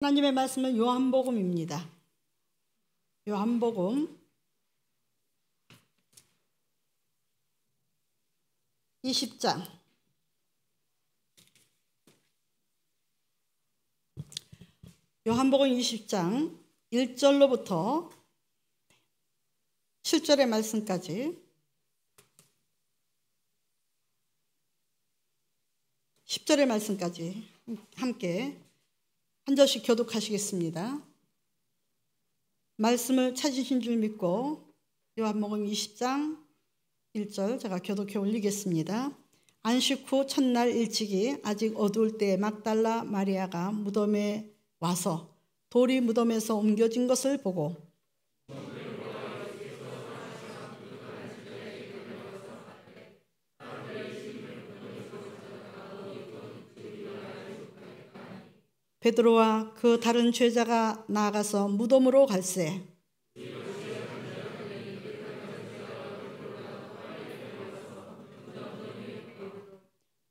하나님의 말씀은 요한복음입니다. 요한복음 20장 요한복음 20장 1절로부터 7절의 말씀까지 10절의 말씀까지 함께 한 절씩 교독하시겠습니다. 말씀을 찾으신 줄 믿고 요한복음 20장 1절 제가 교독해 올리겠습니다. 안식 후 첫날 일찍이 아직 어두울 때 막달라 마리아가 무덤에 와서 돌이 무덤에서 옮겨진 것을 보고 베드로와 그 다른 제자가 나아가서 무덤으로 갈새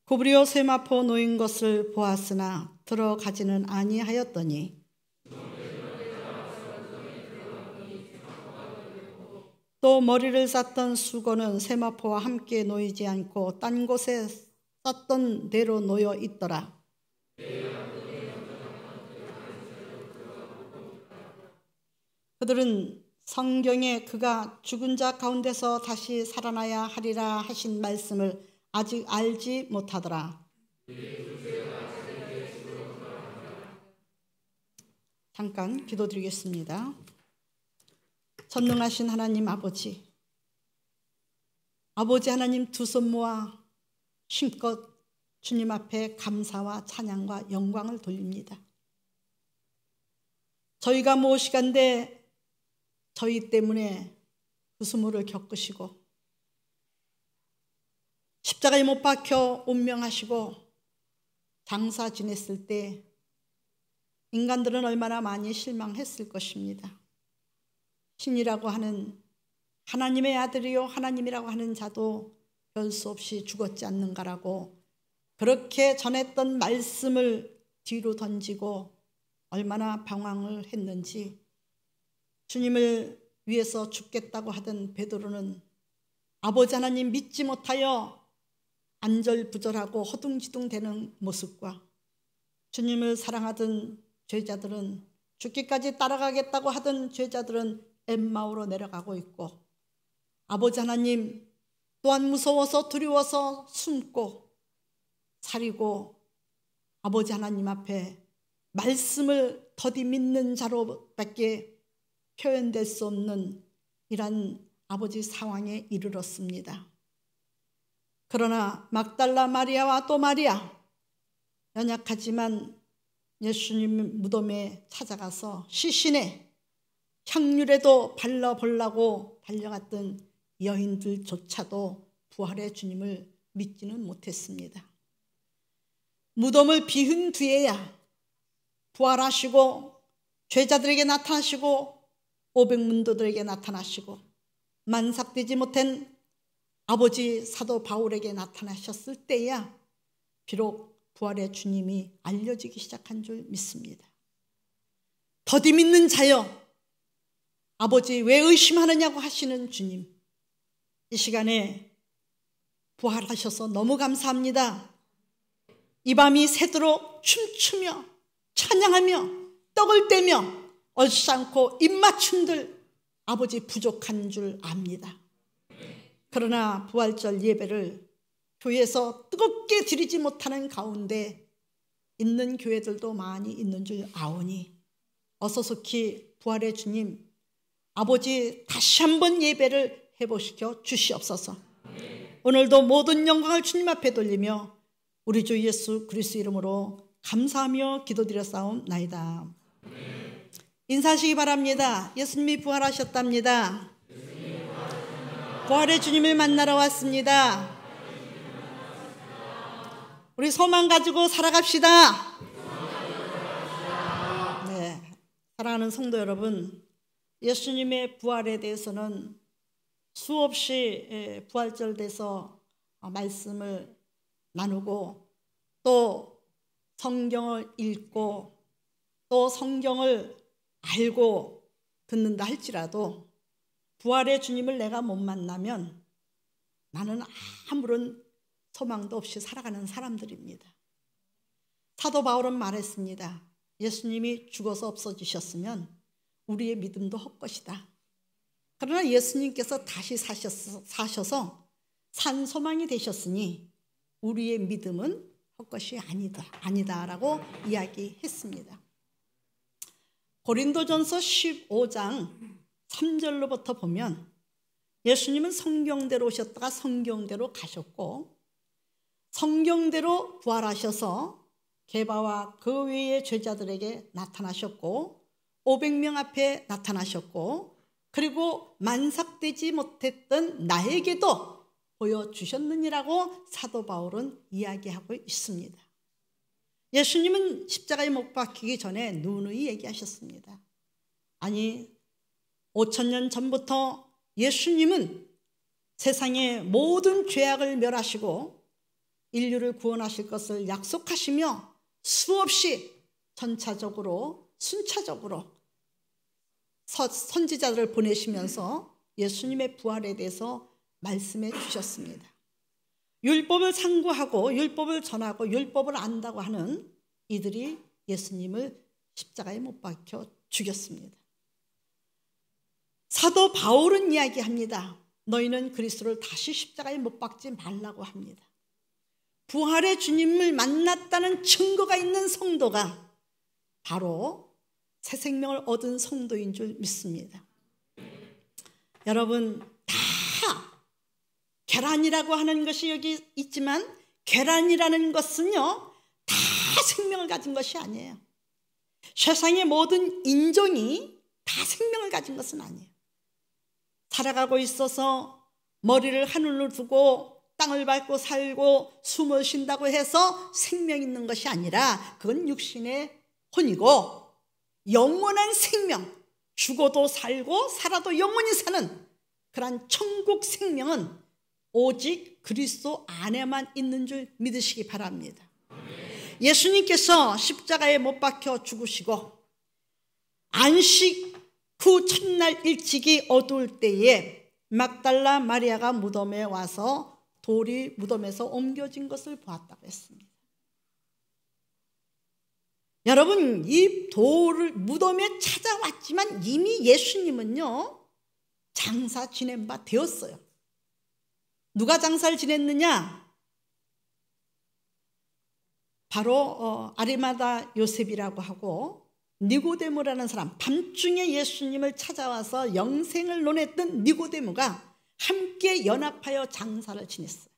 고브리오 세마포 놓인 것을 보았으나 들어가지는 아니하였더니 또 머리를 쌌던 수건은 세마포와 함께 놓이지 않고 딴 곳에 쌌던 대로 놓여 있더라. 그들은 성경에 그가 죽은 자 가운데서 다시 살아나야 하리라 하신 말씀을 아직 알지 못하더라. 잠깐 기도드리겠습니다. 전능하신 하나님 아버지 하나님 두 손 모아 힘껏 주님 앞에 감사와 찬양과 영광을 돌립니다. 저희가 무엇이간데 저희 때문에 그 수모를 겪으시고 십자가에 못 박혀 운명하시고 장사 지냈을 때 인간들은 얼마나 많이 실망했을 것입니다. 신이라고 하는 하나님의 아들이요 하나님이라고 하는 자도 별 수 없이 죽었지 않는가라고 그렇게 전했던 말씀을 뒤로 던지고 얼마나 방황을 했는지 주님을 위해서 죽겠다고 하던 베드로는 아버지 하나님 믿지 못하여 안절부절하고 허둥지둥대는 모습과 주님을 사랑하던 제자들은 죽기까지 따라가겠다고 하던 제자들은 엠마오로 내려가고 있고 아버지 하나님 또한 무서워서 두려워서 숨고 사리고 아버지 하나님 앞에 말씀을 더디 믿는 자로밖에 표현될 수 없는 이런 아버지 상황에 이르렀습니다. 그러나 막달라 마리아와 또 마리아 연약하지만 예수님 무덤에 찾아가서 시신에 향유라도 발라보려고 달려갔던 여인들조차도 부활의 주님을 믿지는 못했습니다. 무덤을 비운 뒤에야 부활하시고 죄자들에게 나타나시고 500문도들에게 나타나시고 만삭되지 못한 아버지 사도 바울에게 나타나셨을 때야 비록 부활의 주님이 알려지기 시작한 줄 믿습니다. 더디 믿는 자여 아버지 왜 의심하느냐고 하시는 주님 이 시간에 부활하셔서 너무 감사합니다. 이 밤이 새도록 춤추며 찬양하며 떡을 떼며 얼싸 않고 입맞춤들 아버지 부족한 줄 압니다. 그러나 부활절 예배를 교회에서 뜨겁게 드리지 못하는 가운데 있는 교회들도 많이 있는 줄 아오니 어서 속히 부활의 주님 아버지 다시 한번 예배를 회복시켜 주시옵소서. 오늘도 모든 영광을 주님 앞에 돌리며 우리 주 예수 그리스도 이름으로 감사하며 기도드렸사옵나이다. 인사하시기 바랍니다. 예수님이 부활하셨답니다. 부활의 주님을 만나러 왔습니다. 우리 소망 가지고 살아갑시다. 네, 사랑하는 성도 여러분, 예수님의 부활에 대해서는 수없이 부활절 돼서 말씀을 나누고 또 성경을 읽고 또 성경을 알고 듣는다 할지라도 부활의 주님을 내가 못 만나면 나는 아무런 소망도 없이 살아가는 사람들입니다. 사도 바울은 말했습니다. 예수님이 죽어서 없어지셨으면 우리의 믿음도 헛것이다. 그러나 예수님께서 다시 사셔서 산 소망이 되셨으니 우리의 믿음은 헛것이 아니다라고 이야기했습니다. 고린도전서 15장 3절로부터 보면 예수님은 성경대로 오셨다가 성경대로 가셨고 성경대로 부활하셔서 게바와 그 외의 제자들에게 나타나셨고 500명 앞에 나타나셨고 그리고 만삭되지 못했던 나에게도 보여주셨느니라고 사도 바울은 이야기하고 있습니다. 예수님은 십자가에 못 박히기 전에 누누이 얘기하셨습니다. 아니 5,000년 전부터 예수님은 세상의 모든 죄악을 멸하시고 인류를 구원하실 것을 약속하시며 수없이 전차적으로 순차적으로 선지자들을 보내시면서 예수님의 부활에 대해서 말씀해 주셨습니다. 율법을 상고하고 율법을 전하고 율법을 안다고 하는 이들이 예수님을 십자가에 못 박혀 죽였습니다. 사도 바울은 이야기합니다. 너희는 그리스도를 다시 십자가에 못 박지 말라고 합니다. 부활의 주님을 만났다는 증거가 있는 성도가 바로 새 생명을 얻은 성도인 줄 믿습니다. 여러분 다 계란이라고 하는 것이 여기 있지만 계란이라는 것은요 다 생명을 가진 것이 아니에요. 세상의 모든 인종이 다 생명을 가진 것은 아니에요. 살아가고 있어서 머리를 하늘로 두고 땅을 밟고 살고 숨을 쉰다고 해서 생명 있는 것이 아니라 그건 육신의 혼이고 영원한 생명, 죽어도 살고 살아도 영원히 사는 그런 천국 생명은 오직 그리스도 안에만 있는 줄 믿으시기 바랍니다. 예수님께서 십자가에 못 박혀 죽으시고 안식 후 첫날 일찍이 어두울 때에 막달라 마리아가 무덤에 와서 돌이 무덤에서 옮겨진 것을 보았다고 했습니다. 여러분 이 돌을 무덤에 찾아왔지만 이미 예수님은요 장사 지낸 바 되었어요. 누가 장사를 지냈느냐? 바로 아리마다 요셉이라고 하고 니고데모라는 사람, 밤중에 예수님을 찾아와서 영생을 논했던 니고데모가 함께 연합하여 장사를 지냈어요.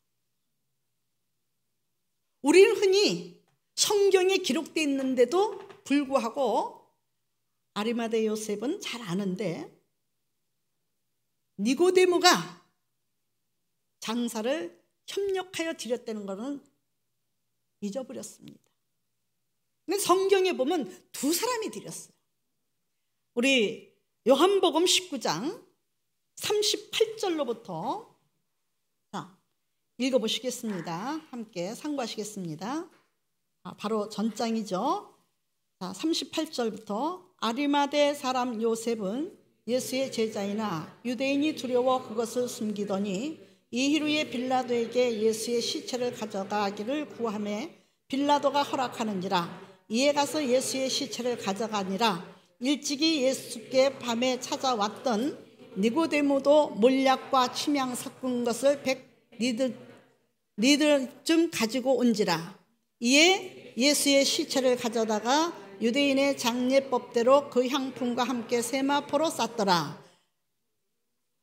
우리는 흔히 성경에 기록되어 있는데도 불구하고 아리마다 요셉은 잘 아는데 니고데모가 장사를 협력하여 드렸다는 것은 잊어버렸습니다. 근데 성경에 보면 두 사람이 드렸어요. 우리 요한복음 19장 38절로부터 읽어보시겠습니다. 함께 상고하시겠습니다. 바로 전장이죠. 38절부터 아리마대 사람 요셉은 예수의 제자이나 유대인이 두려워 그것을 숨기더니 이힐 후에 빌라도에게 예수의 시체를 가져가기를 구하매 빌라도가 허락하는지라 이에 가서 예수의 시체를 가져가니라 일찍이 예수께 밤에 찾아왔던 니고데모도 몰약과 침향 섞은 것을 100리들쯤 가지고 온지라 이에 예수의 시체를 가져다가 유대인의 장례법대로 그 향품과 함께 세마포로 쌌더라.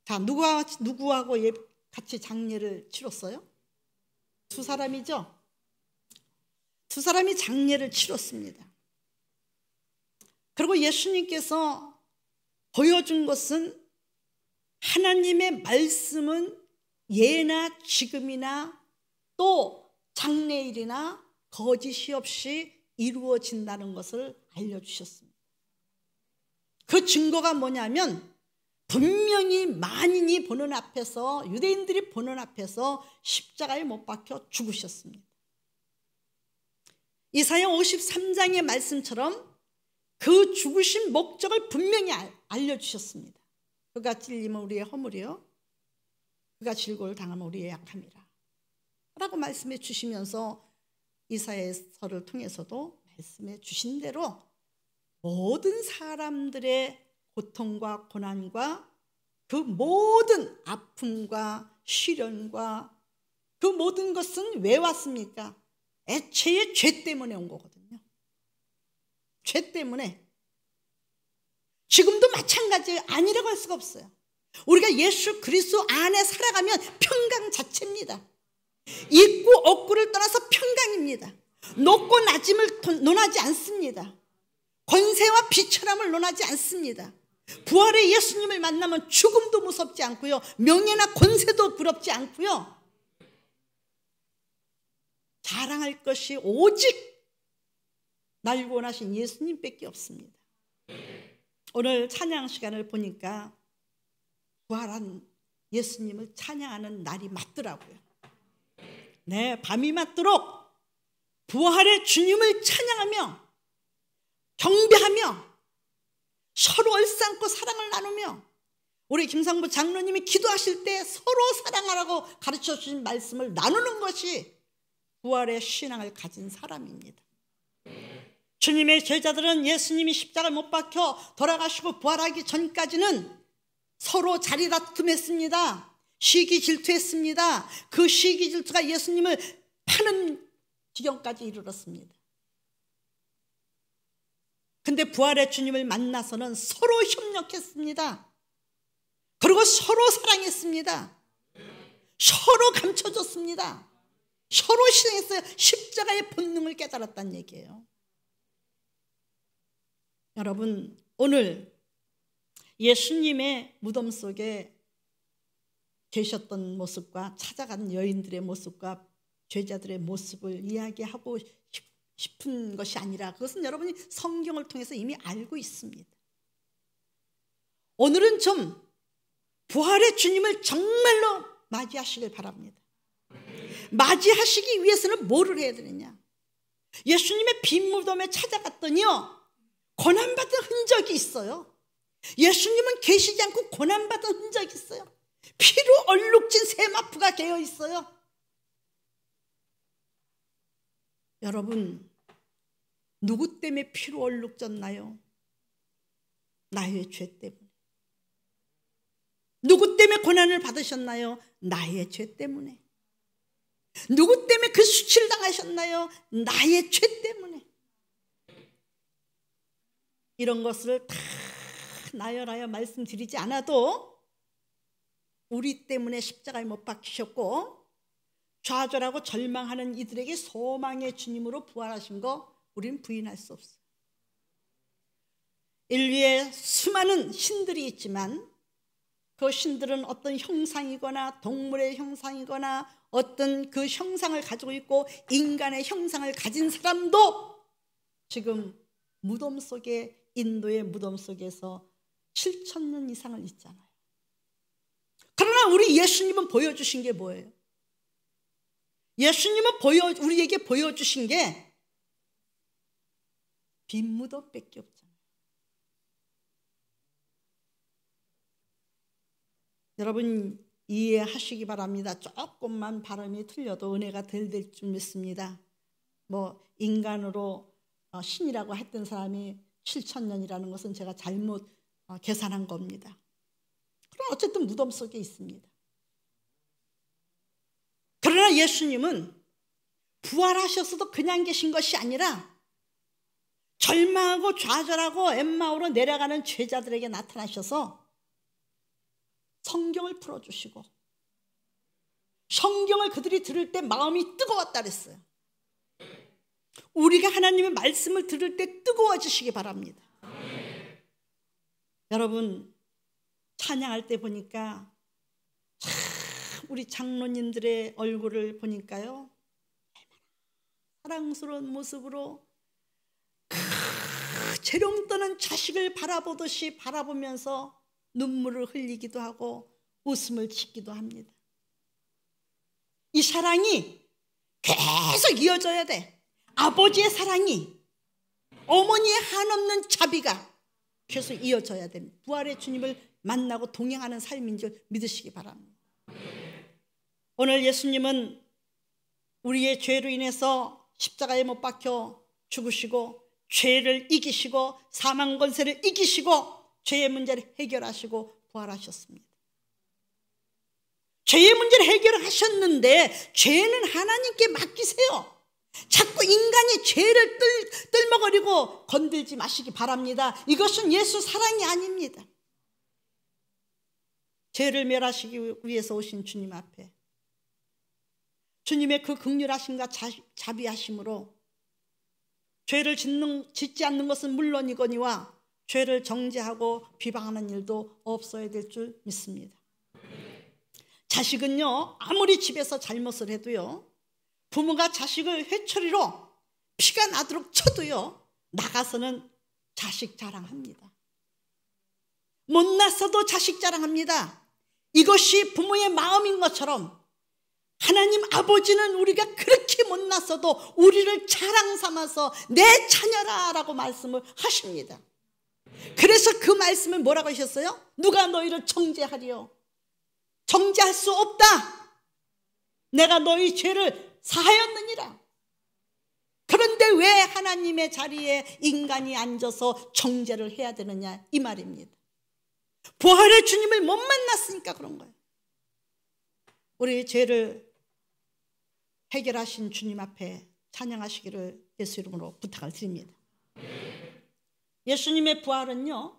자, 누구하고 같이 장례를 치렀어요? 두 사람이죠? 두 사람이 장례를 치렀습니다. 그리고 예수님께서 보여준 것은 하나님의 말씀은 예나 지금이나 또 장래일이나 거짓이 없이 이루어진다는 것을 알려주셨습니다. 그 증거가 뭐냐면 분명히 만인이 보는 앞에서 유대인들이 보는 앞에서 십자가에 못 박혀 죽으셨습니다. 이사야 53장의 말씀처럼 그 죽으신 목적을 분명히 알려주셨습니다. 그가 찔리면 우리의 허물이요, 그가 질고를 당하면 우리의 약함이라 라고 말씀해 주시면서 이사야서를 통해서도 말씀해 주신 대로 모든 사람들의 고통과 고난과 그 모든 아픔과 시련과 그 모든 것은 왜 왔습니까? 애초에 죄 때문에 온 거거든요. 죄 때문에. 지금도 마찬가지예요. 아니라고 할 수가 없어요. 우리가 예수 그리스도 안에 살아가면 평강 자체입니다. 있고 없고를 떠나서 평강입니다. 높고 낮음을 논하지 않습니다. 권세와 비천함을 논하지 않습니다. 부활의 예수님을 만나면 죽음도 무섭지 않고요, 명예나 권세도 부럽지 않고요, 자랑할 것이 오직 날 구원하신 예수님밖에 없습니다. 오늘 찬양 시간을 보니까 부활한 예수님을 찬양하는 날이 맞더라고요. 네, 밤이 맞도록 부활의 주님을 찬양하며 경배하며 서로 얼싸안고 사랑을 나누며, 우리 김상부 장로님이 기도하실 때 서로 사랑하라고 가르쳐 주신 말씀을 나누는 것이 부활의 신앙을 가진 사람입니다. 주님의 제자들은 예수님이 십자가를 못 박혀 돌아가시고 부활하기 전까지는 서로 자리 다툼했습니다. 시기 질투했습니다. 그 시기 질투가 예수님을 파는 지경까지 이르렀습니다. 근데 부활의 주님을 만나서는 서로 협력했습니다. 그리고 서로 사랑했습니다. 서로 감춰줬습니다. 서로 희생했어요. 십자가의 본능을 깨달았다는 얘기예요. 여러분, 오늘 예수님의 무덤 속에 계셨던 모습과 찾아간 여인들의 모습과 죄자들의 모습을 이야기하고 싶은 것이 아니라, 그것은 여러분이 성경을 통해서 이미 알고 있습니다. 오늘은 좀 부활의 주님을 정말로 맞이하시길 바랍니다. 맞이하시기 위해서는 뭐를 해야 되느냐? 예수님의 빈 무덤에 찾아갔더니요, 고난받은 흔적이 있어요. 예수님은 계시지 않고 고난받은 흔적이 있어요. 피로 얼룩진 세마포가 개어 있어요. 여러분, 누구 때문에 피로 얼룩졌나요? 나의 죄 때문에. 누구 때문에 고난을 받으셨나요? 나의 죄 때문에. 누구 때문에 그 수치를 당하셨나요? 나의 죄 때문에. 이런 것을 다 나열하여 말씀드리지 않아도 우리 때문에 십자가에 못 박히셨고 좌절하고 절망하는 이들에게 소망의 주님으로 부활하신 거 우리는 부인할 수 없어요. 인류에 수많은 신들이 있지만 그 신들은 어떤 형상이거나 동물의 형상이거나 어떤 그 형상을 가지고 있고, 인간의 형상을 가진 사람도 지금 무덤 속에, 인도의 무덤 속에서 7,000년 이상을 있잖아요. 그러나 우리 예수님은 보여주신 게 뭐예요? 예수님은 우리에게 보여주신 게 빈 무덤밖에 없잖아요. 여러분 이해하시기 바랍니다. 조금만 발음이 틀려도 은혜가 덜 될 줄 믿습니다. 뭐 인간으로 신이라고 했던 사람이 7,000년이라는 것은 제가 잘못 계산한 겁니다. 그럼 어쨌든 무덤 속에 있습니다. 그러나 예수님은 부활하셨어도 그냥 계신 것이 아니라 절망하고 좌절하고 엠마오로 내려가는 제자들에게 나타나셔서 성경을 풀어주시고, 성경을 그들이 들을 때 마음이 뜨거웠다 그랬어요. 우리가 하나님의 말씀을 들을 때 뜨거워지시기 바랍니다. 여러분 찬양할 때 보니까 참 우리 장로님들의 얼굴을 보니까요, 사랑스러운 모습으로 재롱 떠는 자식을 바라보듯이 바라보면서 눈물을 흘리기도 하고 웃음을 짓기도 합니다. 이 사랑이 계속 이어져야 돼. 아버지의 사랑이 어머니의 한없는 자비가 계속 이어져야 됩니다. 부활의 주님을 만나고 동행하는 삶인 줄 믿으시기 바랍니다. 오늘 예수님은 우리의 죄로 인해서 십자가에 못 박혀 죽으시고 죄를 이기시고 사망 권세를 이기시고 죄의 문제를 해결하시고 부활하셨습니다. 죄의 문제를 해결하셨는데 죄는 하나님께 맡기세요. 자꾸 인간이 죄를 뜰먹거리고 건들지 마시기 바랍니다. 이것은 예수 사랑이 아닙니다. 죄를 멸하시기 위해서 오신 주님 앞에 주님의 그 긍휼하심과 자비하심으로 죄를 짓지 않는 것은 물론이거니와 죄를 정죄하고 비방하는 일도 없어야 될 줄 믿습니다. 자식은요, 아무리 집에서 잘못을 해도요, 부모가 자식을 회초리로 피가 나도록 쳐도요, 나가서는 자식 자랑합니다. 못났어도 자식 자랑합니다. 이것이 부모의 마음인 것처럼 하나님 아버지는 우리가 그렇게 못났어도 우리를 자랑 삼아서 내 자녀라 라고 말씀을 하십니다. 그래서 그 말씀을 뭐라고 하셨어요? 누가 너희를 정죄하리요? 정죄할 수 없다. 내가 너희 죄를 사하였느니라. 그런데 왜 하나님의 자리에 인간이 앉아서 정죄를 해야 되느냐 이 말입니다. 부활의 주님을 못 만났으니까 그런 거예요. 우리 죄를 해결하신 주님 앞에 찬양하시기를 예수 이름으로 부탁을 드립니다. 예수님의 부활은요,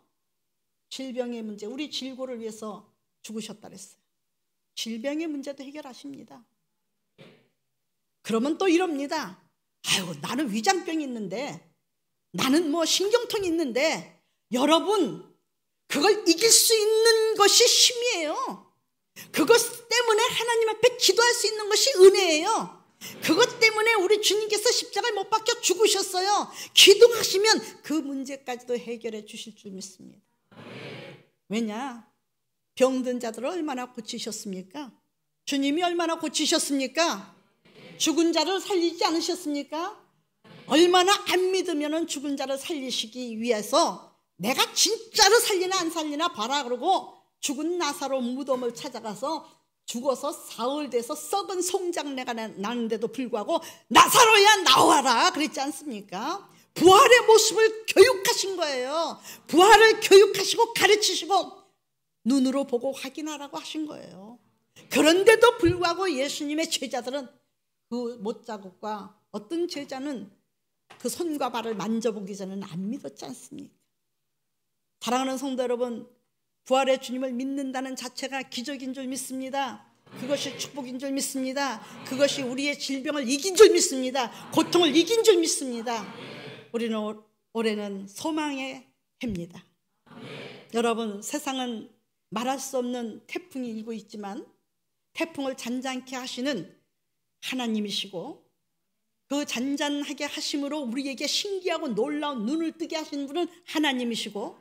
질병의 문제, 우리 질고를 위해서 죽으셨다 그랬어요. 질병의 문제도 해결하십니다. 그러면 또 이럽니다. 아유, 나는 위장병이 있는데, 나는 뭐 신경통이 있는데, 여러분, 그걸 이길 수 있는 것이 힘이에요. 그것 때문에 하나님 앞에 기도할 수 있는 것이 은혜예요. 그것 때문에 우리 주님께서 십자가에 못 박혀 죽으셨어요. 기도하시면 그 문제까지도 해결해 주실 줄 믿습니다. 왜냐? 병든 자들을 얼마나 고치셨습니까? 주님이 얼마나 고치셨습니까? 죽은 자를 살리지 않으셨습니까? 얼마나 안 믿으면 죽은 자를 살리시기 위해서 내가 진짜로 살리나 안 살리나 봐라 그러고 죽은 나사로 무덤을 찾아가서 죽어서 사흘 돼서 썩은 송장내가 나는데도 불구하고 나사로야 나와라 그랬지 않습니까? 부활의 모습을 교육하신 거예요. 부활을 교육하시고 가르치시고 눈으로 보고 확인하라고 하신 거예요. 그런데도 불구하고 예수님의 제자들은 그 못자국과 어떤 제자는 그 손과 발을 만져보기 전에는 안 믿었지 않습니까? 사랑하는 성도 여러분, 부활의 주님을 믿는다는 자체가 기적인 줄 믿습니다. 그것이 축복인 줄 믿습니다. 그것이 우리의 질병을 이긴 줄 믿습니다. 고통을 이긴 줄 믿습니다. 우리는 올해는 소망의 해입니다. 여러분, 세상은 말할 수 없는 태풍이 일고 있지만 태풍을 잔잔케 하시는 하나님이시고 그 잔잔하게 하심으로 우리에게 신기하고 놀라운 눈을 뜨게 하시는 분은 하나님이시고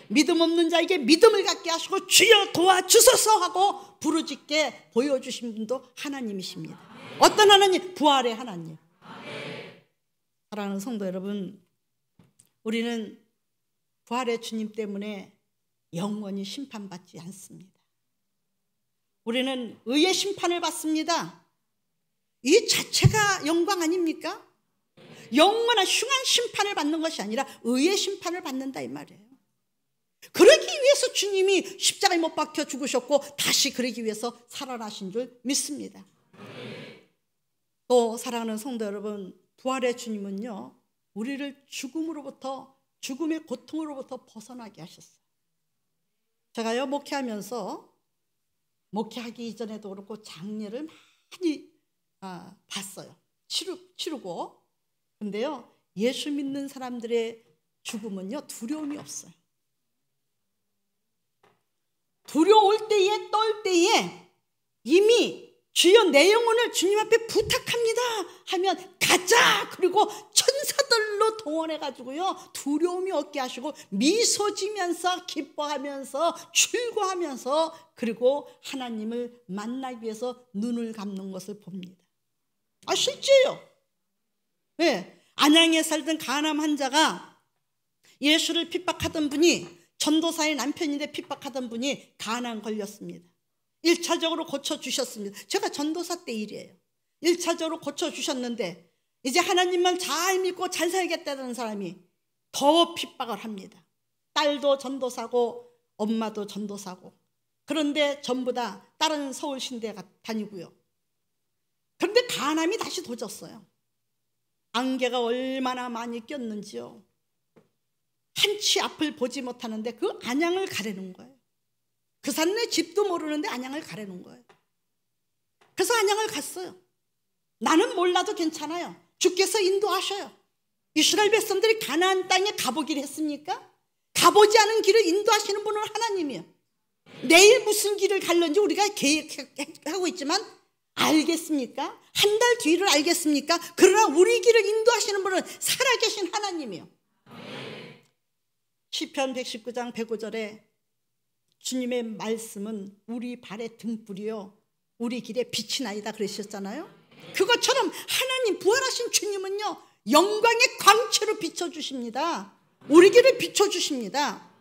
믿음 없는 자에게 믿음을 갖게 하시고 주여 도와주소서 하고 부르짖게 보여주신 분도 하나님이십니다. 어떤 하나님? 부활의 하나님. 사랑하는 성도 여러분, 우리는 부활의 주님 때문에 영원히 심판받지 않습니다. 우리는 의의 심판을 받습니다. 이 자체가 영광 아닙니까? 영원한 흉한 심판을 받는 것이 아니라 의의 심판을 받는다 이 말이에요. 그러기 위해서 주님이 십자가에 못 박혀 죽으셨고 다시 그러기 위해서 살아나신 줄 믿습니다. 또 사랑하는 성도 여러분, 부활의 주님은요, 우리를 죽음으로부터, 죽음의 고통으로부터 벗어나게 하셨어요. 제가요, 목회하기 이전에도 그렇고 장례를 많이 봤어요. 치르고. 근데요, 예수 믿는 사람들의 죽음은요, 두려움이 없어요. 두려울 때에 떨 때에 이미 주여 내 영혼을 주님 앞에 부탁합니다 하면 가자, 그리고 천사들로 동원해가지고요 두려움이 없게 하시고 미소 지면서 기뻐하면서 출구하면서 그리고 하나님을 만나기 위해서 눈을 감는 것을 봅니다. 실제요. 네, 안양에 살던 간암 환자가 예수를 핍박하던 분이, 전도사의 남편인데 핍박하던 분이 간암 걸렸습니다. 1차적으로 고쳐주셨습니다. 제가 전도사 때 일이에요. 1차적으로 고쳐주셨는데 이제 하나님만 잘 믿고 잘 살겠다는 사람이 더 핍박을 합니다. 딸도 전도사고 엄마도 전도사고. 그런데 전부 다 다른 서울신대 다니고요. 그런데 간암이 다시 도졌어요. 안개가 얼마나 많이 꼈는지요. 한치 앞을 보지 못하는데 그 안양을 가려는 거예요. 그 사람의 집도 모르는데 안양을 가려는 거예요. 그래서 안양을 갔어요. 나는 몰라도 괜찮아요. 주께서 인도하셔요. 이스라엘 백성들이 가나안 땅에 가보기를 했습니까? 가보지 않은 길을 인도하시는 분은 하나님이에요. 내일 무슨 길을 갈는지 우리가 계획하고 있지만 알겠습니까? 한 달 뒤를 알겠습니까? 그러나 우리 길을 인도하시는 분은 살아계신 하나님이에요. 시편 119장 105절에 주님의 말씀은 우리 발의 등불이요 우리 길에 빛이 나이다 그러셨잖아요. 그것처럼 하나님, 부활하신 주님은요 영광의 광채로 비춰주십니다. 우리 길을 비춰주십니다.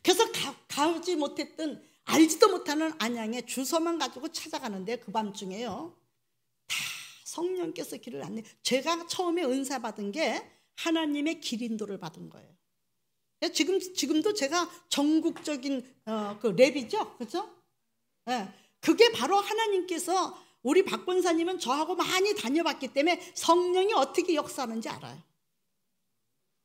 그래서 가지 못했던, 알지도 못하는 안양에 주소만 가지고 찾아가는데 그 밤중에요 다 성령께서 길을 안내. 제가 처음에 은사 받은 게 하나님의 길 인도를 받은 거예요. 지금도 제가 전국적인 그 랩이죠, 그렇죠? 네. 그게 바로 하나님께서, 우리 박 권사님은 저하고 많이 다녀봤기 때문에 성령이 어떻게 역사하는지 알아요.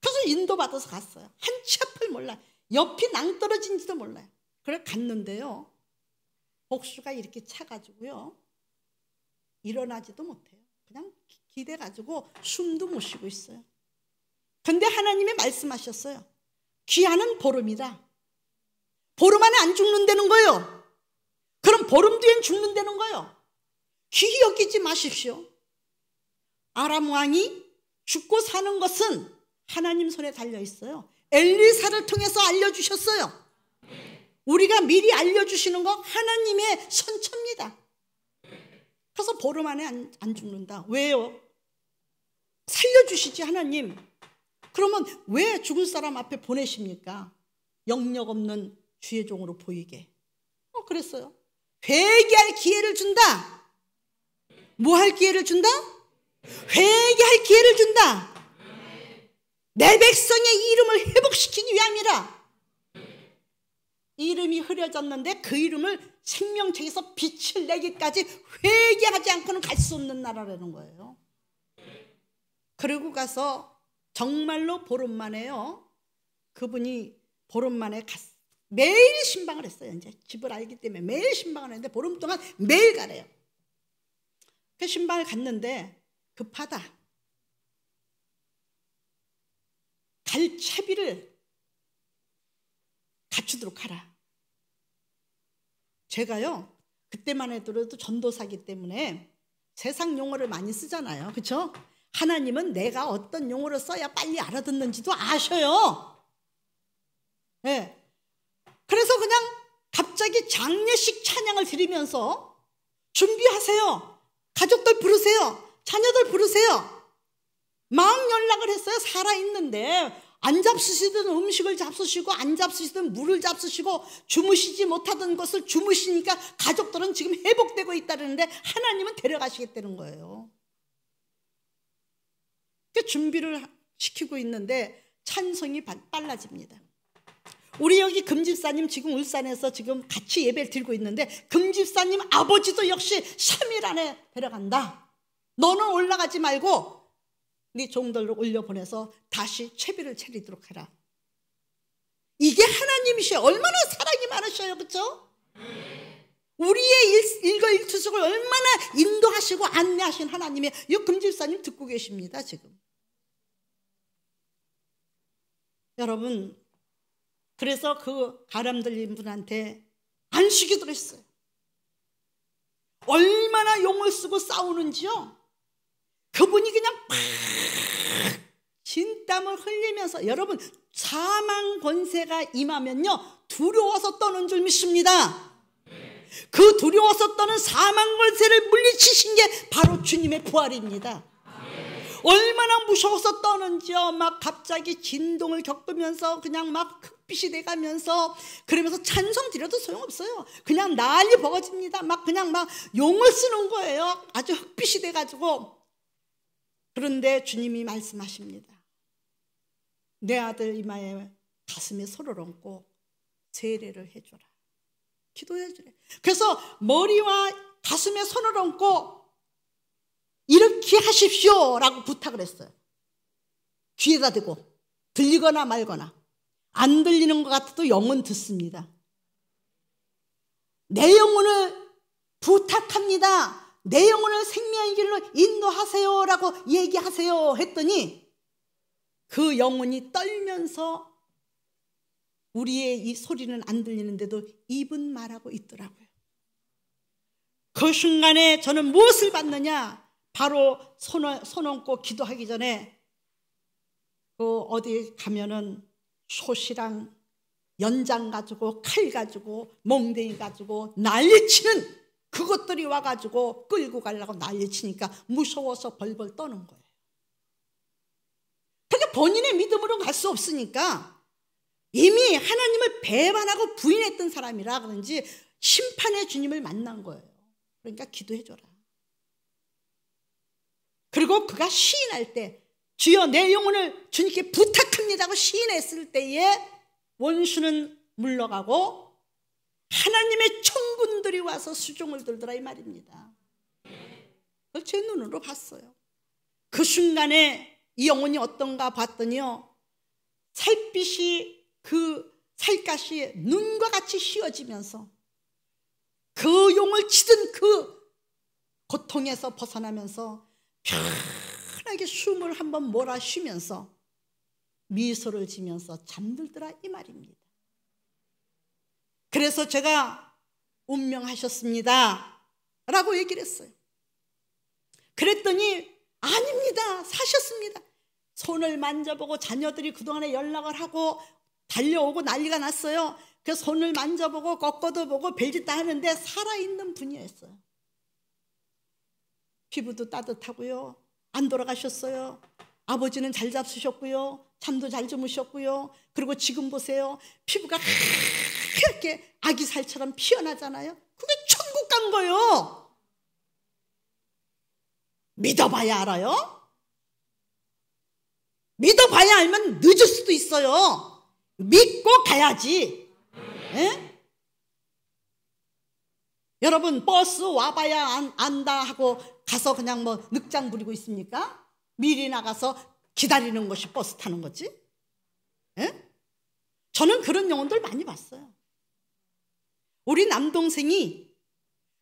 그래서 인도받아서 갔어요. 한치 앞을 몰라요. 옆이 낭떠러진지도 몰라요. 그래 갔는데요 복수가 이렇게 차가지고요 일어나지도 못해요. 그냥 기대가지고 숨도 못 쉬고 있어요. 근데 하나님이 말씀하셨어요. 귀하는 보름이다. 보름 안에 안 죽는다는 거예요. 그럼 보름 뒤엔 죽는다는 거예요. 귀히 여기지 마십시오. 아람 왕이 죽고 사는 것은 하나님 손에 달려 있어요. 엘리사를 통해서 알려주셨어요. 우리가 미리 알려주시는 거 하나님의 선처입니다. 그래서 보름 안에 안 죽는다. 왜요? 살려주시지 하나님. 그러면 왜 죽을 사람 앞에 보내십니까? 영력 없는 주의 종으로 보이게. 그랬어요. 회개할 기회를 준다. 뭐 할 기회를 준다? 회개할 기회를 준다. 내 백성의 이름을 회복시키기 위함이라. 이름이 흐려졌는데 그 이름을 생명책에서 빛을 내기까지 회개하지 않고는 갈 수 없는 나라라는 거예요. 그리고 가서 정말로 보름 만에요 그분이 보름 만에 매일 신방을 했어요. 이제 집을 알기 때문에 매일 신방을 했는데 보름 동안 매일 가래요. 그 신방을 갔는데 급하다. 갈 채비를 갖추도록 하라. 제가요 그때만 해도 전도사기 때문에 세상 용어를 많이 쓰잖아요. 그렇죠? 하나님은 내가 어떤 용어를 써야 빨리 알아듣는지도 아셔요. 네. 그래서 그냥 갑자기 장례식 찬양을 드리면서 준비하세요. 가족들 부르세요. 자녀들 부르세요. 막 연락을 했어요. 살아있는데 안 잡수시던 음식을 잡수시고 안 잡수시던 물을 잡수시고 주무시지 못하던 것을 주무시니까 가족들은 지금 회복되고 있다는데 하나님은 데려가시겠다는 거예요. 준비를 시키고 있는데 찬송이 빨라집니다. 우리 여기 금집사님 지금 울산에서 지금 같이 예배를 드리고 있는데 금집사님 아버지도 역시 3일 안에 데려간다. 너는 올라가지 말고 네 종들을 올려보내서 다시 채비를 차리도록 하라. 이게 하나님이셔요. 얼마나 사랑이 많으셔요. 그렇죠? 우리의 일거일투족을 얼마나 인도하시고 안내하신 하나님이 이 금집사님 듣고 계십니다. 지금 여러분, 그래서 그 가람 들린 분한테 안식이 들었어요. 얼마나 용을 쓰고 싸우는지요. 그분이 그냥 팍 진땀을 흘리면서, 여러분 사망 권세가 임하면요 두려워서 떠는 줄 믿습니다. 그 두려워서 떠는 사망 권세를 물리치신 게 바로 주님의 부활입니다. 얼마나 무서워서 떠는지요. 막 갑자기 진동을 겪으면서 그냥 막 흑빛이 돼가면서, 그러면서 찬송 드려도 소용없어요. 그냥 난리 버거집니다. 막 그냥 막 용을 쓰는 거예요. 아주 흑빛이 돼가지고. 그런데 주님이 말씀하십니다. 내 아들 이마에 가슴에 손을 얹고 세례를 해줘라. 기도해주래. 그래서 머리와 가슴에 손을 얹고 이렇게 하십시오 라고 부탁을 했어요. 귀에다 대고, 들리거나 말거나. 안 들리는 것 같아도 영은 듣습니다. 내 영혼을 부탁합니다. 내 영혼을 생명의 길로 인도하세요 라고 얘기하세요 했더니 그 영혼이 떨면서, 우리의 이 소리는 안 들리는데도 입은 말하고 있더라고요. 그 순간에 저는 무엇을 받느냐? 바로 손 얹고 기도하기 전에 그 어디 가면은 솥이랑 연장 가지고 칼 가지고 몽둥이 가지고 난리치는 그것들이 와가지고 끌고 가려고 난리치니까 무서워서 벌벌 떠는 거예요. 그러니까 본인의 믿음으로 갈 수 없으니까 이미 하나님을 배반하고 부인했던 사람이라 그런지 심판의 주님을 만난 거예요. 그러니까 기도해줘라. 그리고 그가 시인할 때, 주여 내 영혼을 주님께 부탁합니다 하고 시인했을 때에 원수는 물러가고 하나님의 천군들이 와서 수종을 들더라 이 말입니다. 그걸 제 눈으로 봤어요. 그 순간에 이 영혼이 어떤가 봤더니요, 살빛이, 그 살갗이 눈과 같이 휘어지면서 그 용을 치던 그 고통에서 벗어나면서 편하게 숨을 한번 몰아 쉬면서 미소를 지면서 잠들더라 이 말입니다. 그래서 제가 운명하셨습니다 라고 얘기를 했어요. 그랬더니 아닙니다, 사셨습니다. 손을 만져보고 자녀들이 그동안에 연락을 하고 달려오고 난리가 났어요. 그래서 손을 만져보고 꺾어도 보고 별짓 다 하는데 살아있는 분이었어요. 피부도 따뜻하고요, 안 돌아가셨어요. 아버지는 잘 잡수셨고요, 잠도 잘 주무셨고요. 그리고 지금 보세요, 피부가 이렇게 아기살처럼 피어나잖아요. 그게 천국 간 거예요. 믿어봐야 알아요. 믿어봐야 알면 늦을 수도 있어요. 믿고 가야지. 에? 여러분 버스 와봐야 안다 하고 가서 그냥 뭐 늑장 부리고 있습니까? 미리 나가서 기다리는 것이 버스 타는 거지. 에? 저는 그런 영혼들 많이 봤어요. 우리 남동생이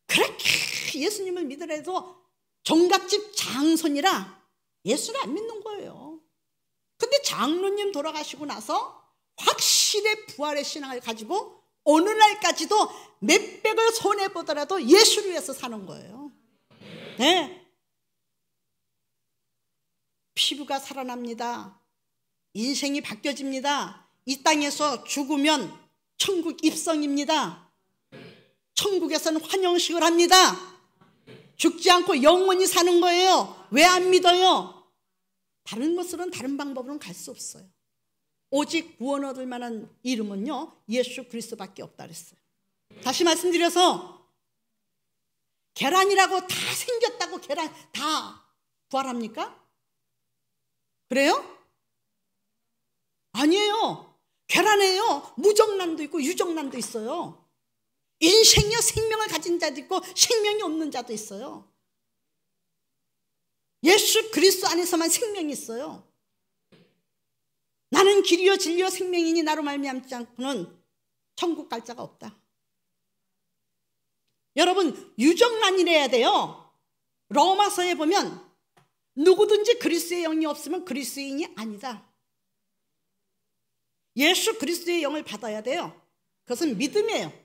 그렇게 예수님을 믿으래도 종갓집 장손이라 예수를 안 믿는 거예요. 근데 장로님 돌아가시고 나서 확실히 부활의 신앙을 가지고 오늘날까지도 몇백을 손해보더라도 예수를 위해서 사는 거예요. 네. 피부가 살아납니다. 인생이 바뀌어집니다. 이 땅에서 죽으면 천국 입성입니다. 천국에서는 환영식을 합니다. 죽지 않고 영원히 사는 거예요. 왜 안 믿어요? 다른 것으로는, 다른 방법으로는 갈 수 없어요. 오직 구원 얻을 만한 이름은요, 예수 그리스도밖에 없다 그랬어요. 다시 말씀드려서, 계란이라고 다 생겼다고 계란 다 부활합니까? 그래요? 아니에요. 계란에요, 무정란도 있고 유정란도 있어요. 인생이요, 생명을 가진 자도 있고 생명이 없는 자도 있어요. 예수 그리스도 안에서만 생명이 있어요. 나는 길이요 진리요 생명이니 나로 말미암지 않고는 천국 갈 자가 없다. 여러분, 유정란이래야 돼요. 로마서에 보면 누구든지 그리스도의 영이 없으면 그리스도인이 아니다. 예수 그리스도의 영을 받아야 돼요. 그것은 믿음이에요.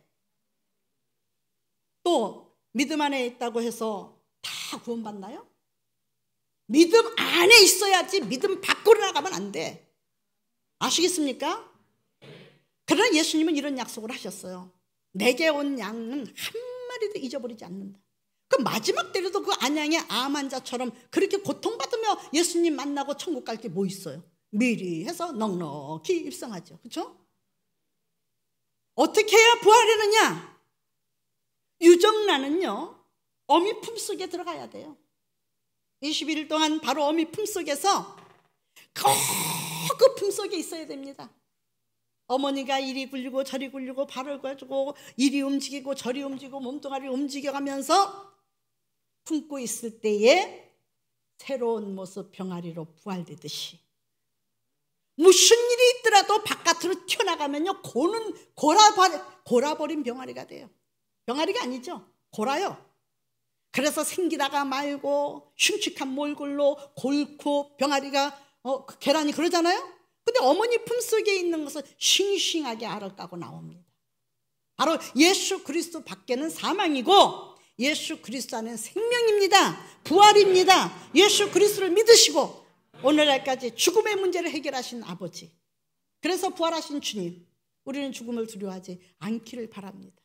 또 믿음 안에 있다고 해서 다 구원받나요? 믿음 안에 있어야지 믿음 밖으로 나가면 안 돼. 아시겠습니까? 그러나 예수님은 이런 약속을 하셨어요. 내게 온 양은 한 마리도 잊어버리지 않는다. 그 마지막 때려도 그 안양의 암 환자처럼 그렇게 고통받으며 예수님 만나고 천국 갈 게 뭐 있어요? 미리 해서 넉넉히 입성하죠. 그렇죠? 어떻게 해야 부활하느냐? 유정란은요, 어미 품속에 들어가야 돼요. 21일 동안 바로 어미 품속에서 그 품속에 있어야 됩니다. 어머니가 이리 굴리고 저리 굴리고 발을 가지고 이리 움직이고 저리 움직이고 몸뚱아리 움직여가면서 품고 있을 때에 새로운 모습 병아리로 부활되듯이 무슨 일이 있더라도 바깥으로 튀어나가면요, 골아버린 병아리가 돼요. 병아리가 아니죠, 골아요. 그래서 생기다가 말고 흉측한 몰골로 골고 병아리가 계란이 그러잖아요. 근데 어머니 품속에 있는 것은 싱싱하게 알을 까고 나옵니다. 바로 예수 그리스도 밖에는 사망이고 예수 그리스도 안에는 생명입니다. 부활입니다. 예수 그리스도를 믿으시고 오늘날까지 죽음의 문제를 해결하신 아버지, 그래서 부활하신 주님, 우리는 죽음을 두려워하지 않기를 바랍니다.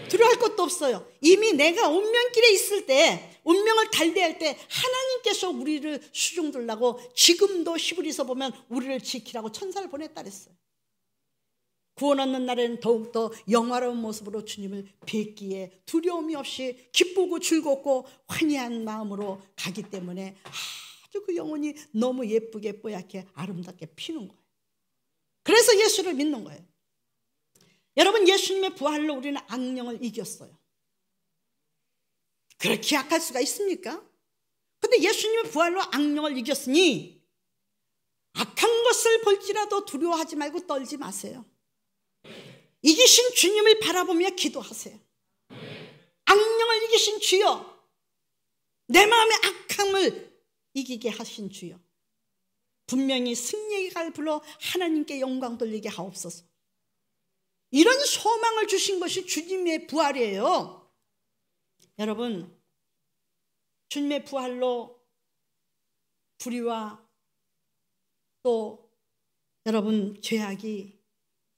두려워할 것도 없어요. 이미 내가 운명길에 있을 때, 운명을 달리할 때 하나님께서 우리를 수종들라고 지금도 히브리서 보면 우리를 지키라고 천사를 보냈다 그랬어요. 구원 얻는 날에는 더욱더 영화로운 모습으로 주님을 뵙기에 두려움이 없이 기쁘고 즐겁고 환희한 마음으로 가기 때문에 아주 그 영혼이 너무 예쁘게 뽀얗게 아름답게 피는 거예요. 그래서 예수를 믿는 거예요. 여러분, 예수님의 부활로 우리는 악령을 이겼어요. 그렇게 약할 수가 있습니까? 근데 예수님의 부활로 악령을 이겼으니 악한 것을 볼지라도 두려워하지 말고 떨지 마세요. 이기신 주님을 바라보며 기도하세요. 악령을 이기신 주여, 내 마음의 악함을 이기게 하신 주여, 분명히 승리의 갈 불러 하나님께 영광 돌리게 하옵소서. 이런 소망을 주신 것이 주님의 부활이에요. 여러분, 주님의 부활로 불의와 또 여러분 죄악이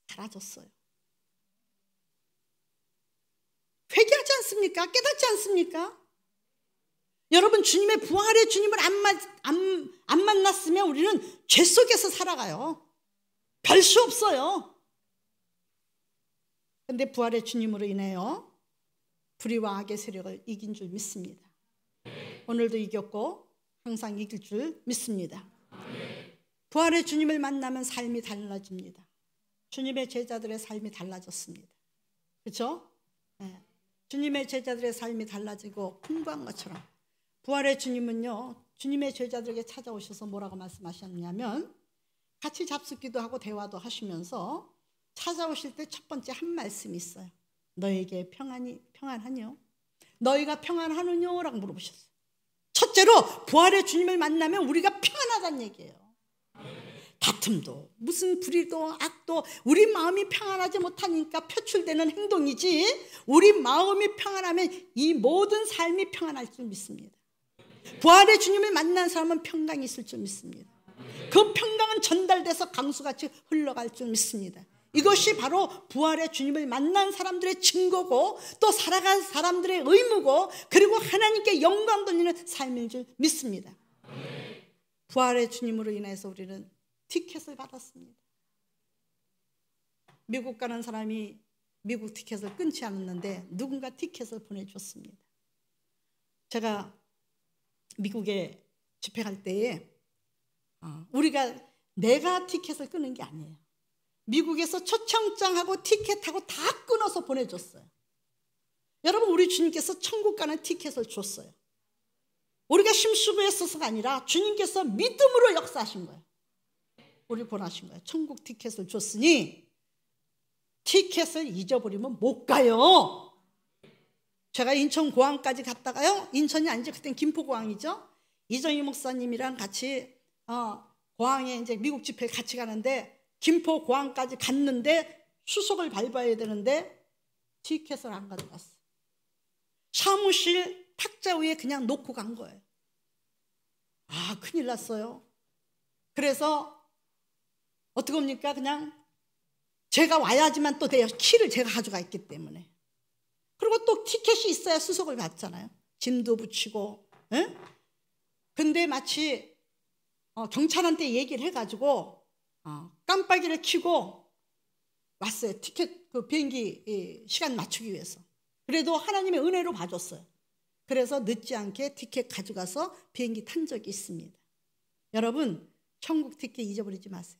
사라졌어요. 회개하지 않습니까? 깨닫지 않습니까? 여러분, 주님의 부활의 주님을 안 만났으면 우리는 죄 속에서 살아가요. 별 수 없어요. 그런데 부활의 주님으로 인하여 불의와 악의 세력을 이긴 줄 믿습니다. 오늘도 이겼고 항상 이길 줄 믿습니다. 부활의 주님을 만나면 삶이 달라집니다. 주님의 제자들의 삶이 달라졌습니다. 그렇죠? 네. 주님의 제자들의 삶이 달라지고 풍부한 것처럼 부활의 주님은요, 주님의 제자들에게 찾아오셔서 뭐라고 말씀하셨냐면, 같이 잡숫기도 하고 대화도 하시면서 찾아오실 때 첫 번째 한 말씀이 있어요. 너에게 평안하뇨? 너희가 평안하느뇨? 라고 물어보셨어요. 첫째로 부활의 주님을 만나면 우리가 평안하다는 얘기예요. 다툼도 무슨 불의도 악도 우리 마음이 평안하지 못하니까 표출되는 행동이지, 우리 마음이 평안하면 이 모든 삶이 평안할 줄 믿습니다. 부활의 주님을 만난 사람은 평강이 있을 줄 믿습니다. 그 평강은 전달돼서 강수같이 흘러갈 줄 믿습니다. 이것이 바로 부활의 주님을 만난 사람들의 증거고 또 살아간 사람들의 의무고 그리고 하나님께 영광 돌리는 삶인 줄 믿습니다. 부활의 주님으로 인해서 우리는 티켓을 받았습니다. 미국 가는 사람이 미국 티켓을 끊지 않았는데 누군가 티켓을 보내줬습니다. 제가 미국에 집회 갈 때에 내가 티켓을 끊은 게 아니에요. 미국에서 초청장하고 티켓하고 다 끊어서 보내줬어요. 여러분, 우리 주님께서 천국 가는 티켓을 줬어요. 우리가 힘쓰고했어서가 아니라 주님께서 믿음으로 역사하신 거예요. 우리 권하신 거예요. 천국 티켓을 줬으니 티켓을 잊어버리면 못 가요. 제가 인천공항까지 갔다가요, 인천이 아니죠, 그땐 김포공항이죠. 이정희 목사님이랑 같이 공항에 이제 미국 집회 같이 가는데 김포공항까지 갔는데 수속을 밟아야 되는데 티켓을 안 가져갔어. 사무실 탁자 위에 그냥 놓고 간 거예요. 큰일 났어요. 그래서 어떻게 합니까? 그냥 제가 와야지만 또 돼요. 키를 제가 가져가 있기 때문에. 그리고 또 티켓이 있어야 수속을 받잖아요. 짐도 붙이고. 에? 근데 마치 경찰한테 얘기를 해가지고 깜빡이를 켜고 왔어요. 티켓 그 비행기 시간 맞추기 위해서. 그래도 하나님의 은혜로 봐줬어요. 그래서 늦지 않게 티켓 가져가서 비행기 탄 적이 있습니다. 여러분, 천국 티켓 잊어버리지 마세요.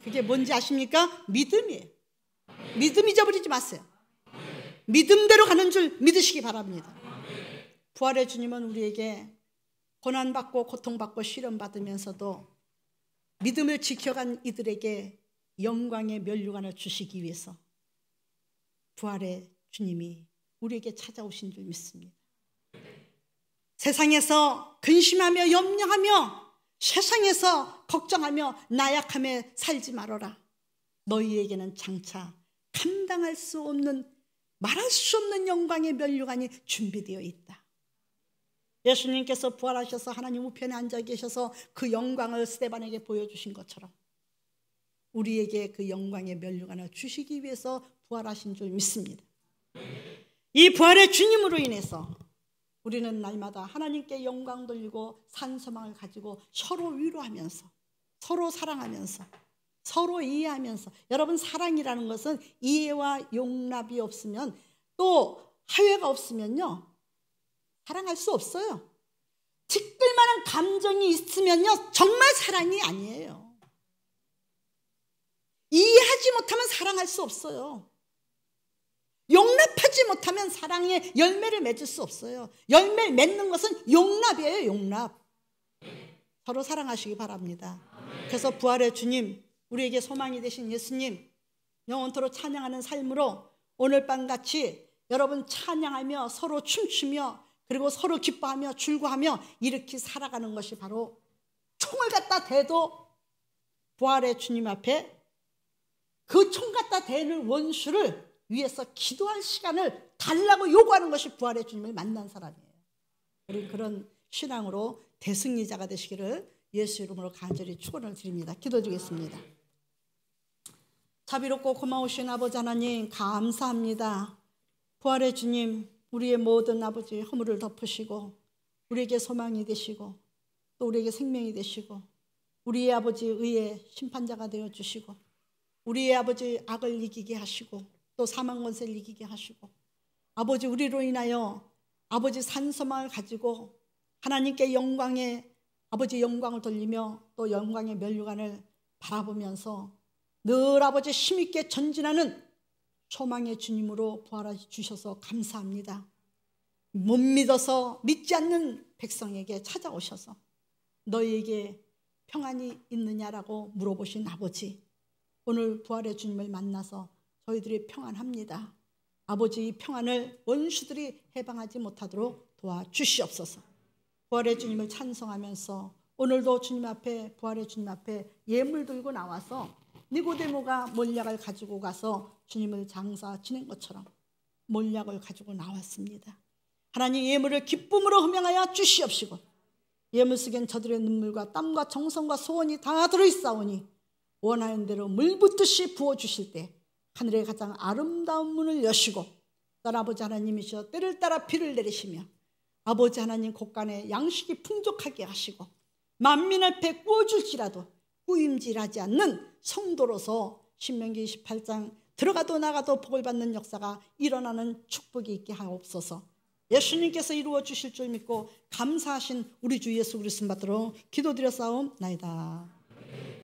그게 뭔지 아십니까? 믿음이에요. 믿음 잊어버리지 마세요. 믿음대로 가는 줄 믿으시기 바랍니다. 부활의 주님은 우리에게 고난받고 고통받고 시련받으면서도 믿음을 지켜간 이들에게 영광의 면류관을 주시기 위해서 부활의 주님이 우리에게 찾아오신 줄 믿습니다. 세상에서 근심하며 염려하며 세상에서 걱정하며 나약함에 살지 말아라. 너희에게는 장차 감당할 수 없는 말할 수 없는 영광의 면류관이 준비되어 있다. 예수님께서 부활하셔서 하나님 우편에 앉아 계셔서 그 영광을 스데반에게 보여주신 것처럼 우리에게 그 영광의 면류관을 주시기 위해서 부활하신 줄 믿습니다. 이 부활의 주님으로 인해서 우리는 날마다 하나님께 영광 돌리고 산소망을 가지고 서로 위로하면서 서로 사랑하면서 서로 이해하면서, 여러분, 사랑이라는 것은 이해와 용납이 없으면, 또 화해가 없으면요 사랑할 수 없어요. 티끌만한 감정이 있으면요 정말 사랑이 아니에요. 이해하지 못하면 사랑할 수 없어요. 용납하지 못하면 사랑의 열매를 맺을 수 없어요. 열매를 맺는 것은 용납이에요. 용납. 서로 사랑하시기 바랍니다. 그래서 부활의 주님, 우리에게 소망이 되신 예수님, 영원토록 찬양하는 삶으로 오늘 밤같이 여러분 찬양하며 서로 춤추며 그리고 서로 기뻐하며 즐거워하며 이렇게 살아가는 것이 바로 총을 갖다 대도 부활의 주님 앞에 그 총 갖다 대는 원수를 위해서 기도할 시간을 달라고 요구하는 것이 부활의 주님을 만난 사람이에요. 우리 그런 신앙으로 대승리자가 되시기를 예수 이름으로 간절히 축원을 드립니다. 기도드리겠습니다. 자비롭고 고마우신 아버지 하나님, 감사합니다. 부활의 주님, 우리의 모든 아버지 허물을 덮으시고 우리에게 소망이 되시고 또 우리에게 생명이 되시고 우리의 아버지 의의 심판자가 되어주시고 우리의 아버지 악을 이기게 하시고 또 사망 권세를 이기게 하시고 아버지 우리로 인하여 아버지 산소망을 가지고 하나님께 영광의 아버지 영광을 돌리며 또 영광의 면류관을 바라보면서 늘 아버지 힘있게 전진하는 소망의 주님으로 부활해 주셔서 감사합니다. 못 믿어서 믿지 않는 백성에게 찾아오셔서 너희에게 평안이 있느냐라고 물어보신 아버지, 오늘 부활의 주님을 만나서 저희들이 평안합니다. 아버지, 이 평안을 원수들이 해방하지 못하도록 도와주시옵소서. 부활의 주님을 찬송하면서 오늘도 주님 앞에, 부활의 주님 앞에 예물 들고 나와서 니고데모가 몰약을 가지고 가서 주님을 장사 지낸 것처럼 몰약을 가지고 나왔습니다. 하나님, 예물을 기쁨으로 흠양하여 주시옵시고 예물 속엔 저들의 눈물과 땀과 정성과 소원이 다 들어있사오니 원하는 대로 물 붓듯이 부어주실 때 하늘의 가장 아름다운 문을 여시고 딸 아버지 하나님이시여 때를 따라 비를 내리시며 아버지 하나님 곳간에 양식이 풍족하게 하시고 만민 앞에 구워줄지라도 꾸임질하지 않는 성도로서 신명기 28장 들어가도 나가도 복을 받는 역사가 일어나는 축복이 있게 하옵소서. 예수님께서 이루어 주실 줄 믿고 감사하신 우리 주 예수 그리스도 받들어 기도드려 싸움나이다.